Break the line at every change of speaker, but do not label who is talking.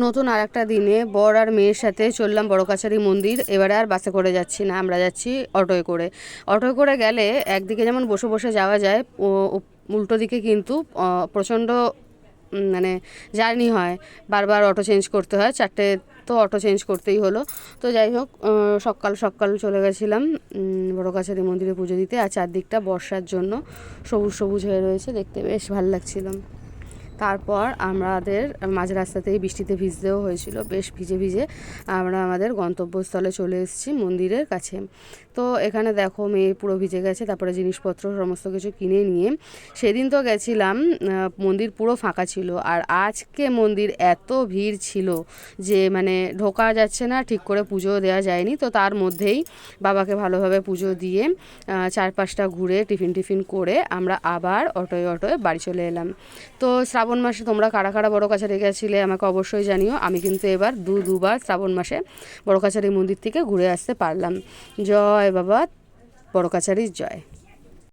নতুন আর একটা দিনে বর আর মেয়ের সাথে চললাম বড় কাছারি মন্দির। এবারে আর বাসে করে যাচ্ছি না, আমরা যাচ্ছি অটোয় করে। অটোয় করে গেলে একদিকে যেমন বসে বসে যাওয়া যায়, উল্টো দিকে কিন্তু প্রচণ্ড মানে জার্নি হয়, বারবার অটো চেঞ্জ করতে হয়, 4টে তো অটো চেঞ্জ করতেই হলো। তো যাই হোক, সকাল সকাল চলে গেছিলাম বড় কাছারি মন্দিরে পুজো দিতে। আর চারদিকটা বর্ষার জন্য সবুজ সবুজ হয়ে রয়েছে, দেখতে বেশ ভালো লাগছিল। তারপর আমাদের মাঝ রাস্তাতেই বৃষ্টিতে ভিজতেও হয়েছিল, বেশ ভিজে ভিজে আমরা আমাদের গন্তব্যস্থলে চলে এসেছি মন্দিরের কাছে। তো এখানে দেখো মেয়ে পুরো ভিজে গেছে, তারপরে জিনিসপত্র সমস্ত কিছু কিনে নিয়ে সেদিন তো গেছিলাম, মন্দির পুরো ফাঁকা ছিল। আর আজকে মন্দির এত ভিড় ছিল যে মানে ঢোকা যাচ্ছে না, ঠিক করে পুজো দেওয়া যায়নি। তো তার মধ্যেই বাবাকে ভালোভাবে পুজো দিয়ে চারপাশটা ঘুরে টিফিন করে আমরা আবার অটোয় বাড়ি চলে এলাম। তো শ্রাবণ মাসে তোমরা কারা কারা বড় কাছারি গেছিলে আমাকে অবশ্যই জানিও। আমি কিন্তু এবার দুবার শ্রাবণ মাসে বড় কাছারি মন্দির থেকে ঘুরে আসতে পারলাম। জয় বাবা বড় কাছারির জয়।